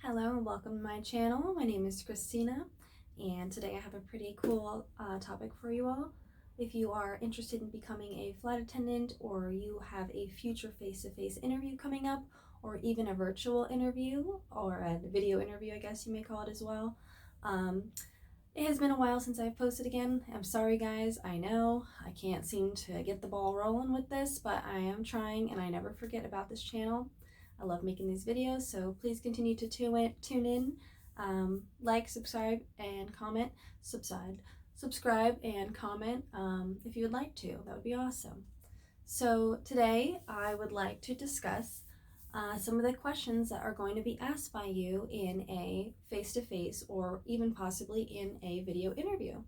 Hello and welcome to my channel. My name is Christina and today I have a pretty cool topic for you all. If you are interested in becoming a flight attendant or you have a future face-to-face interview coming up or even a virtual interview or a video interview, I guess you may call it as well. It has been a while since I've posted again. I'm sorry guys, I know I can't seem to get the ball rolling with this, but I am trying and I never forget about this channel. I love making these videos, so please continue to tune in, like, subscribe, and comment. Subscribe and comment if you would like to. That would be awesome. So today I would like to discuss some of the questions that are going to be asked by you in a face-to-face or even possibly in a video interview.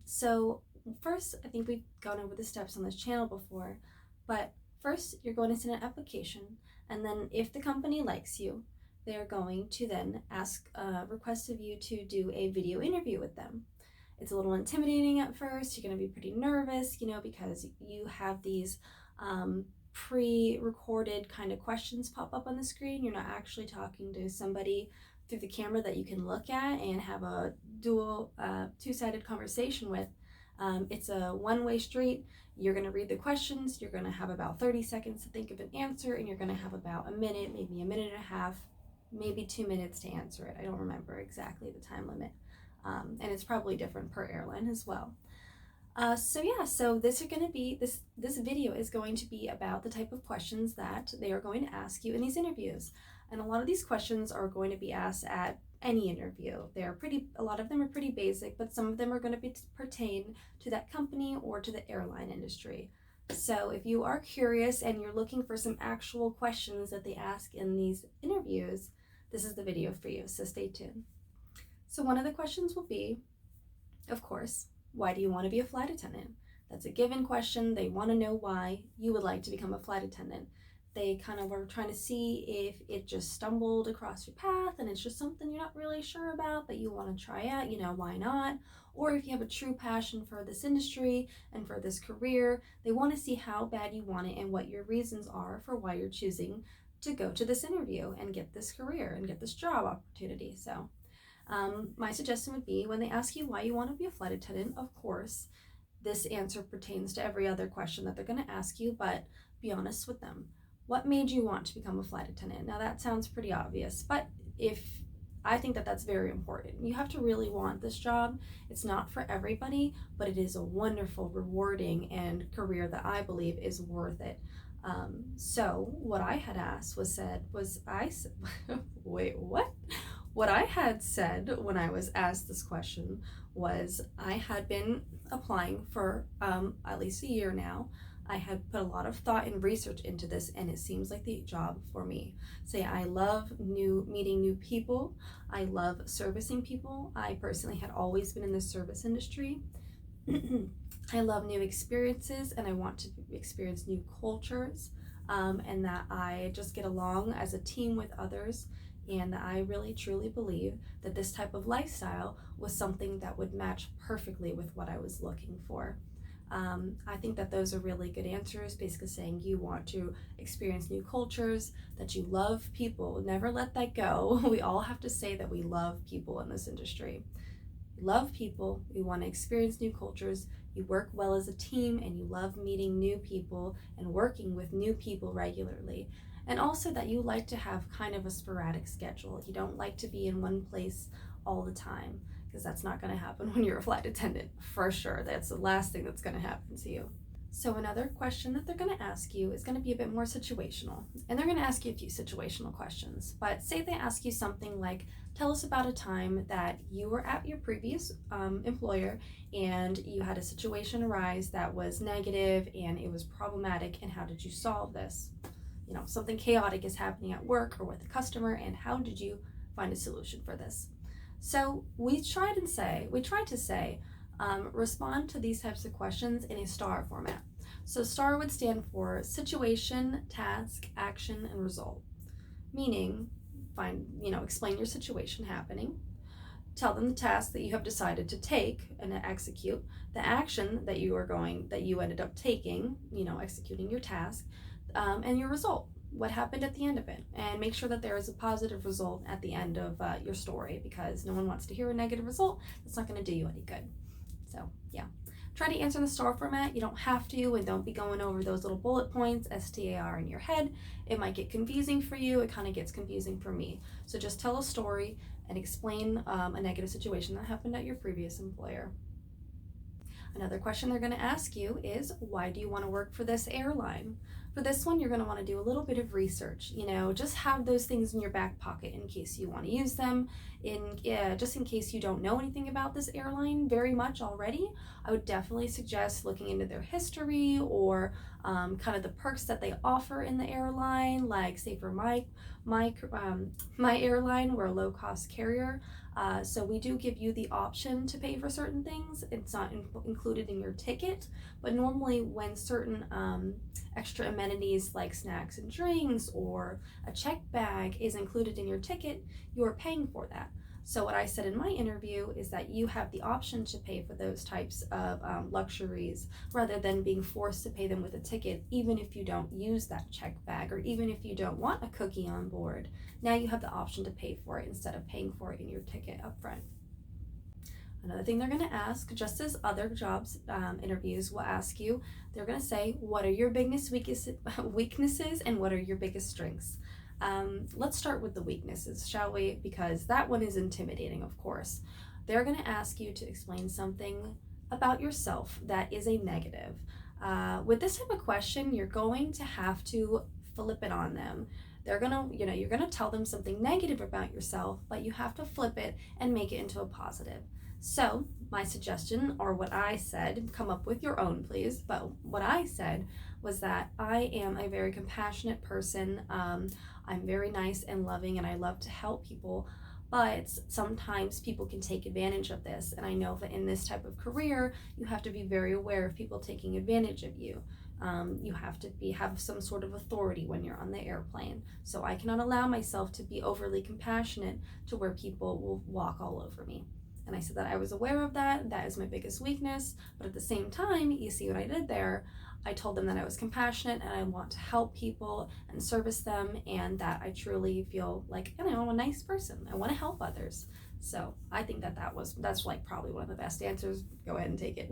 So first, I think we've gone over the steps on this channel before, but first you're going to send an application, and then if the company likes you, they're going to then request of you to do a video interview with them. It's a little intimidating at first. You're going to be pretty nervous, because you have these pre-recorded kind of questions pop up on the screen. You're not actually talking to somebody through the camera that you can look at and have a two-sided conversation with. It's a one-way street. You're going to read the questions, you're going to have about 30 seconds to think of an answer, and you're going to have about a minute, maybe a minute and a half, maybe 2 minutes to answer it. I don't remember exactly the time limit. And it's probably different per airline as well. So this video is going to be about the type of questions that they are going to ask you in these interviews. And a lot of these questions are going to be asked at any interview. A lot of them are pretty basic, but some of them are going to pertain to that company or to the airline industry. So if you are curious and you're looking for some actual questions that they ask in these interviews, this is the video for you, so stay tuned. So one of the questions will be, of course, why do you want to be a flight attendant? That's a given question. They want to know why you would like to become a flight attendant. They kind of are trying to see if it just stumbled across your path and it's just something you're not really sure about, but you want to try out, why not? Or if you have a true passion for this industry and for this career, they want to see how bad you want it and what your reasons are for why you're choosing to go to this interview and get this career and get this job opportunity. So my suggestion would be, when they ask you why you want to be a flight attendant, of course, this answer pertains to every other question that they're going to ask you, but be honest with them. What made you want to become a flight attendant? Now that sounds pretty obvious, but I think that that's very important. You have to really want this job. It's not for everybody, but it is a wonderful, rewarding, and career that I believe is worth it. So what I had asked wait, what? What I had said when I was asked this question was I had been applying for at least a year now. I had put a lot of thought and research into this, and it seems like the job for me. I love meeting new people. I love servicing people. I personally had always been in the service industry. I love new experiences, and I want to experience new cultures, and that I just get along as a team with others. And I really truly believe that this type of lifestyle was something that would match perfectly with what I was looking for. I think that those are really good answers, basically saying you want to experience new cultures, that you love people. Never let that go. We all have to say that we love people in this industry. We love people, we want to experience new cultures, you work well as a team, and you love meeting new people and working with new people regularly. And also that you like to have kind of a sporadic schedule. You don't like to be in one place all the time, because that's not going to happen when you're a flight attendant, for sure. That's the last thing that's going to happen to you. So another question that they're going to ask you is going to be a bit more situational. And they're going to ask you a few situational questions. But say they ask you something like, tell us about a time that you were at your previous employer and you had a situation arise that was negative and it was problematic, and how did you solve this? Something chaotic is happening at work or with a customer, and how did you find a solution for this? So we tried to say, respond to these types of questions in a STAR format. So STAR would stand for situation, task, action, and result. Meaning, explain your situation happening, tell them the task that you have decided to take and execute, the action that you ended up taking, executing your task, and your result. what happened at the end of it, and make sure that there is a positive result at the end of your story, because no one wants to hear a negative result. That's not going to do you any good. So yeah, try to answer in the STAR format. You don't have to, and don't be going over those little bullet points, STAR, in your head. It might get confusing for you. It kind of gets confusing for me. So just tell a story and explain a negative situation that happened at your previous employer. Another question they're going to ask you is, why do you want to work for this airline? For this one, you're going to want to do a little bit of research. Just have those things in your back pocket in case you want to use them. Just in case you don't know anything about this airline very much already, I would definitely suggest looking into their history, or kind of the perks that they offer in the airline. Like, say for my airline, we're a low-cost carrier. So we do give you the option to pay for certain things. It's not included in your ticket, but normally when certain extra amenities like snacks and drinks or a check bag is included in your ticket, you're paying for that. So what I said in my interview is that you have the option to pay for those types of luxuries, rather than being forced to pay them with a ticket, even if you don't use that check bag, or even if you don't want a cookie on board. Now you have the option to pay for it instead of paying for it in your ticket up front. Another thing they're going to ask, just as other jobs interviews will ask you, they're going to say, what are your biggest weaknesses and what are your biggest strengths? Let's start with the weaknesses, shall we? Because that one is intimidating, of course. They're going to ask you to explain something about yourself that is a negative. With this type of question, you're going to have to flip it on them. They're gonna, you're gonna tell them something negative about yourself, but you have to flip it and make it into a positive. So my suggestion, or what I said, come up with your own please, but what I said was that I am a very compassionate person. I'm very nice and loving, and I love to help people, but sometimes people can take advantage of this. And I know that in this type of career, you have to be very aware of people taking advantage of you. You have to have some sort of authority when you're on the airplane. So I cannot allow myself to be overly compassionate to where people will walk all over me. And I said that I was aware of that. That is my biggest weakness. But at the same time, you see what I did there? I told them that I was compassionate and I want to help people and service them, and that I truly feel like, I'm a nice person. I want to help others. So I think that's like probably one of the best answers. Go ahead and take it.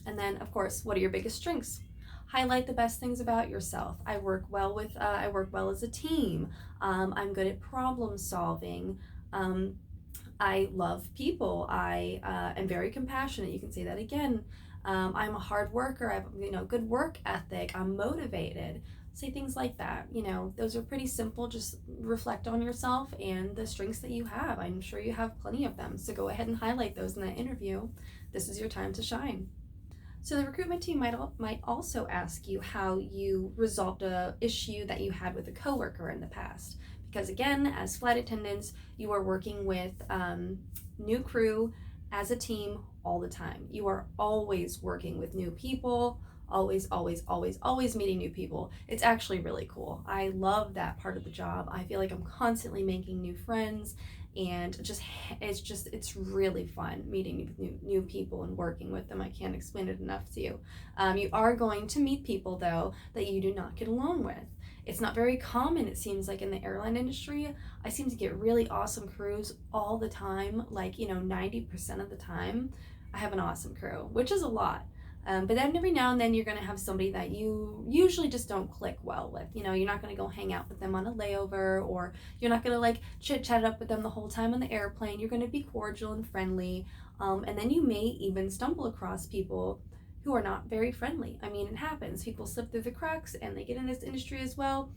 And then, of course, what are your biggest strengths? Highlight the best things about yourself. I work well as a team. I'm good at problem solving. I love people. I am very compassionate. You can say that again. I'm a hard worker. I have good work ethic. I'm motivated. Say things like that. Those are pretty simple. Just reflect on yourself and the strengths that you have. I'm sure you have plenty of them. So go ahead and highlight those in that interview. This is your time to shine. So the recruitment team might also ask you how you resolved an issue that you had with a coworker in the past. Because again, as flight attendants, you are working with new crew as a team all the time. You are always working with new people, always meeting new people. It's actually really cool. I love that part of the job. I feel like I'm constantly making new friends, and it's really fun meeting new people and working with them. I can't explain it enough to you. You are going to meet people though that you do not get along with. It's not very common, it seems like, in the airline industry. I seem to get really awesome crews all the time, 90% of the time. I have an awesome crew, which is a lot. But then every now and then you're going to have somebody that you usually just don't click well with. You're not going to go hang out with them on a layover, or you're not going to chit chat up with them the whole time on the airplane. You're going to be cordial and friendly. And then you may even stumble across people who are not very friendly. It happens. People slip through the cracks, and they get in this industry as well,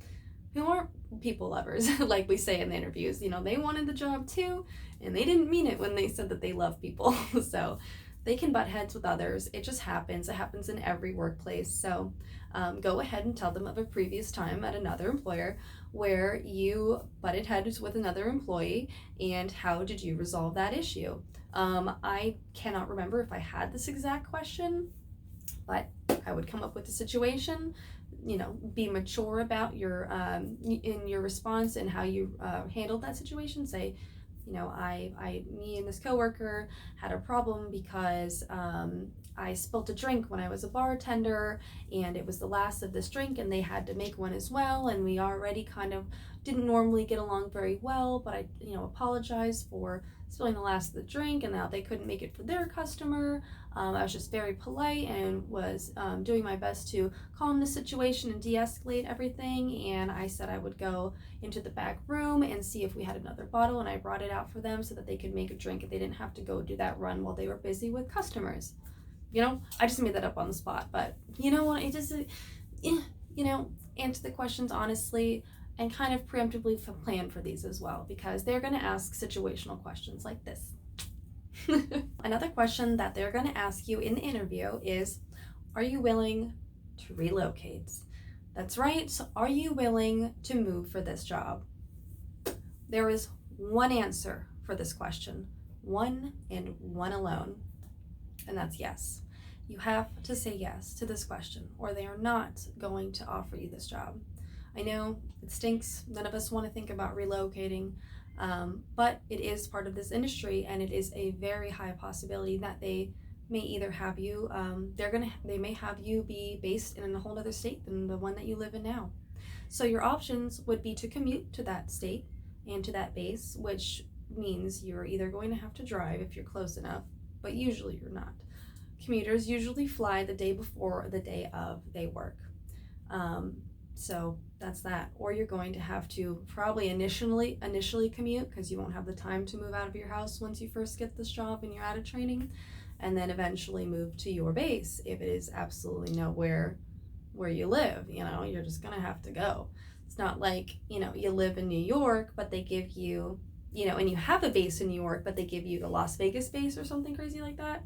who aren't people lovers, like we say in the interviews. They wanted the job too, and they didn't mean it when they said that they love people. So they can butt heads with others. It just happens. It happens in every workplace. So go ahead and tell them of a previous time at another employer where you butted heads with another employee, and how did you resolve that issue? I cannot remember if I had this exact question, but I would come up with the situation, be mature about in your response and how you handled that situation. Say, me and this coworker had a problem because I spilt a drink when I was a bartender, and it was the last of this drink, and they had to make one as well, and we already kind of didn't normally get along very well, but I, apologized for spilling the last of the drink, and now they couldn't make it for their customer. I was just very polite and was doing my best to calm the situation and de-escalate everything, and I said I would go into the back room and see if we had another bottle, and I brought it out for them so that they could make a drink and they didn't have to go do that run while they were busy with customers. I just made that up on the spot, but it just, answer the questions honestly and kind of preemptively plan for these as well, because they're going to ask situational questions like this. Another question that they're going to ask you in the interview is, are you willing to relocate? That's right. So are you willing to move for this job? There is one answer for this question, one and one alone, and that's yes. You have to say yes to this question, or they are not going to offer you this job. I know it stinks. None of us want to think about relocating, but it is part of this industry, and it is a very high possibility that they may either have you, they may have you be based in a whole other state than the one that you live in now. So your options would be to commute to that state and to that base, which means you're either going to have to drive if you're close enough, but usually you're not. Commuters usually fly the day before or the day of they work. So that's that. Or you're going to have to probably initially commute, because you won't have the time to move out of your house once you first get this job and you're out of training, and then eventually move to your base if it is absolutely nowhere where you live. You're just gonna have to go. It's not like you live in New York, but they give you and you have a base in New York, but they give you the Las Vegas base or something crazy like that.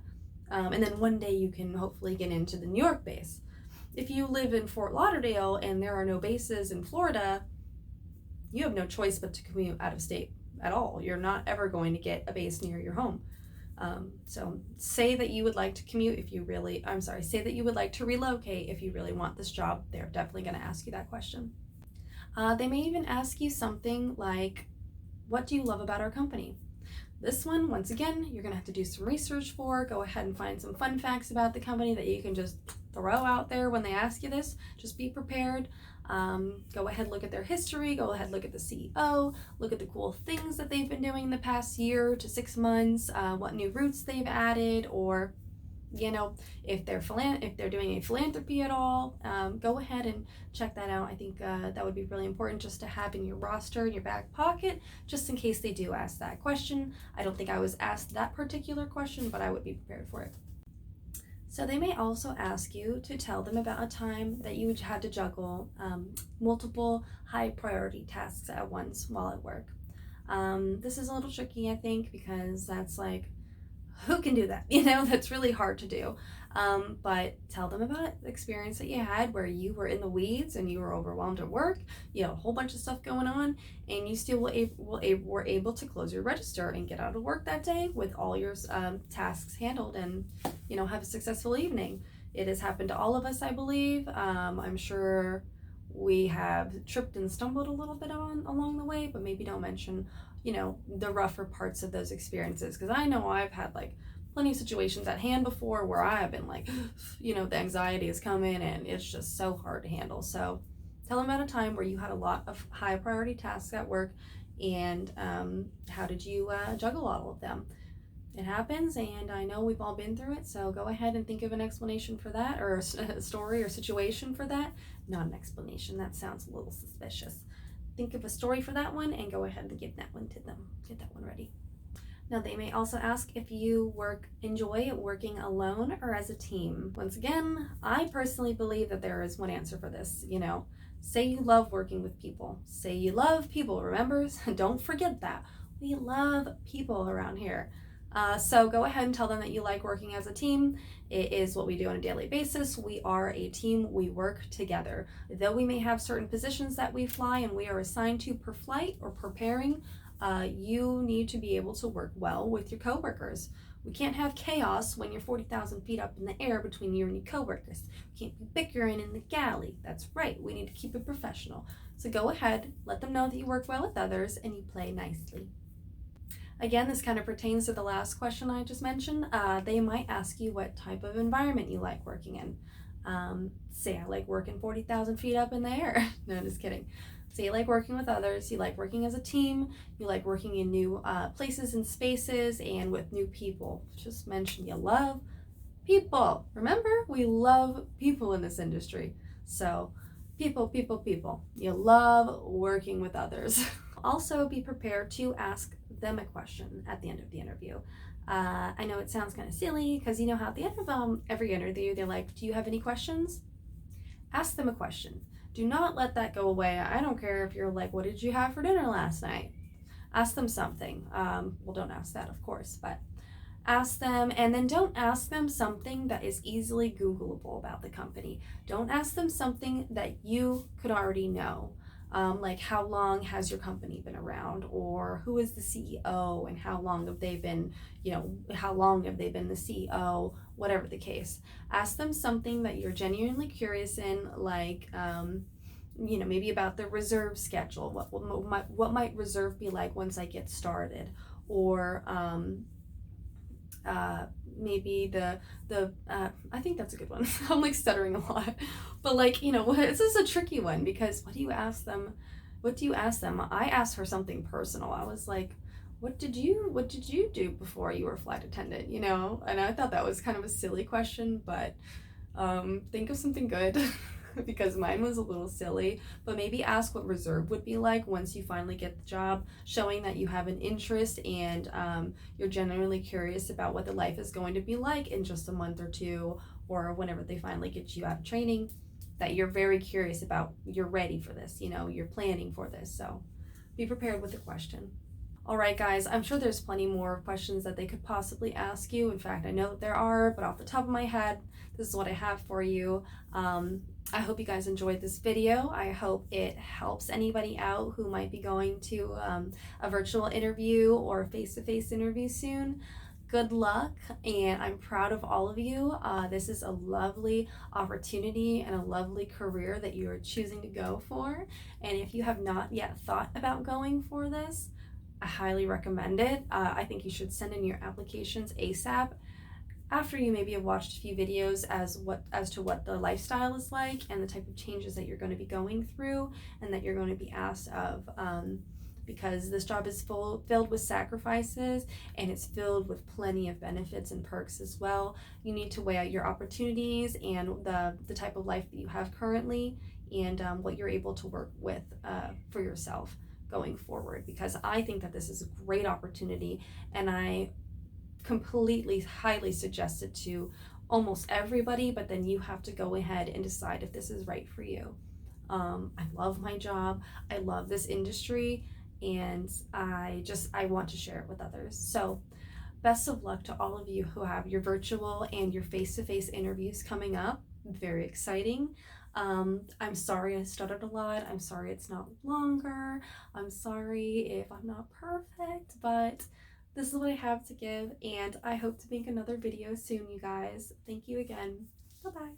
And then one day you can hopefully get into the New York base. If you live in Fort Lauderdale and there are no bases in Florida, you have no choice but to commute out of state at all. You're not ever going to get a base near your home. So say that you would like to say that you would like to relocate if you really want this job. They're definitely going to ask you that question. They may even ask you something like, what do you love about our company? This one, once again, you're going to have to do some research for. Go ahead and find some fun facts about the company that you can just throw out there when they ask you this. Just be prepared. Go ahead, look at their history. Go ahead, look at the CEO. Look at the cool things that they've been doing the past year to 6 months, what new routes they've added, or if they're doing a philanthropy at all. Go ahead and check that out. I think that would be really important just to have in your roster, in your back pocket, just in case they do ask that question. I don't think I was asked that particular question, but I would be prepared for it. So they may also ask you to tell them about a time that you had to juggle multiple high priority tasks at once while at work. This is a little tricky, I think, because that's like, who can do that? That's really hard to do. But tell them about the experience that you had where you were in the weeds and you were overwhelmed at work. You had a whole bunch of stuff going on, and you still were able to close your register and get out of work that day with all your tasks handled, and have a successful evening. It has happened to all of us, I believe. I'm sure we have tripped and stumbled a little bit along the way, but maybe don't mention the rougher parts of those experiences, because I know I've had plenty of situations at hand before where I've been the anxiety is coming and it's just so hard to handle. So tell them about a time where you had a lot of high priority tasks at work, and how did you juggle all of them. It happens, and I know we've all been through it, so go ahead and think of an explanation for that, or a story or situation for that. Not an explanation, that sounds a little suspicious. Think of a story for that one and go ahead and give that one to them. Get that one ready. Now, they may also ask if you enjoy working alone or as a team. Once again, I personally believe that there is one answer for this. Say you love working with people. Say you love people, remember? Don't forget that. We love people around here. So go ahead and tell them that you like working as a team. It is what we do on a daily basis. We are a team. We work together. Though we may have certain positions that we fly and we are assigned to per flight or per pairing, you need to be able to work well with your coworkers. We can't have chaos when you're 40,000 feet up in the air between you and your coworkers. We can't be bickering in the galley. That's right. We need to keep it professional. So go ahead, let them know that you work well with others and you play nicely. Again, this kind of pertains to the last question I just mentioned. They might ask you what type of environment you like working in. Say I like working 40,000 feet up in the air. No, just kidding. Say you like working with others, you like working as a team, you like working in new places and spaces and with new people. Just mention you love people. Remember, we love people in this industry. So, people, people, people. You love working with others. Also, be prepared to ask them a question at the end of the interview. I know it sounds kind of silly because you know how at the end of every interview they're like, "Do you have any questions?" Ask them a question. Do not let that go away. I don't care if you're like, "What did you have for dinner last night?" Ask them something. Well, don't ask that, of course, but ask them, and then don't ask them something that is easily Googleable about the company. Don't ask them something that you could already know. Like how long has your company been around, or who is the CEO and how long have they been, how long have they been the CEO, whatever the case. Ask them something that you're genuinely curious in, like maybe about the reserve schedule. What might reserve be like once I get started, or maybe the I think that's a good one. I'm like stuttering a lot, but like this is a tricky one because what do you ask them? I asked her something personal. I was like, what did you do before you were a flight attendant? And I thought that was kind of a silly question, but think of something good. Because mine was a little silly, but maybe ask what reserve would be like once you finally get the job, showing that you have an interest and you're genuinely curious about what the life is going to be like in just a month or two, or whenever they finally get you out of training, that you're very curious about, you're ready for this, you're planning for this. So be prepared with the question. All right, guys, I'm sure there's plenty more questions that they could possibly ask you. In fact, I know that there are, but off the top of my head, this is what I have for you. I hope you guys enjoyed this video. I hope it helps anybody out who might be going to a virtual interview or a face-to-face interview soon. Good luck, and I'm proud of all of you. This is a lovely opportunity and a lovely career that you are choosing to go for. And if you have not yet thought about going for this, I highly recommend it. I think you should send in your applications ASAP after you maybe have watched a few videos as to what the lifestyle is like and the type of changes that you're going to be going through and that you're going to be asked of. Because this job is filled with sacrifices, and it's filled with plenty of benefits and perks as well. You need to weigh out your opportunities and the type of life that you have currently, and what you're able to work with for yourself going forward, because I think that this is a great opportunity, and I completely highly suggest it to almost everybody, but then you have to go ahead and decide if this is right for you. I love my job. I love this industry, and I want to share it with others. So best of luck to all of you who have your virtual and your face-to-face interviews coming up. Very exciting. I'm sorry I stuttered a lot. I'm sorry it's not longer. I'm sorry if I'm not perfect, but this is what I have to give, and I hope to make another video soon, you guys. Thank you again. Bye-bye.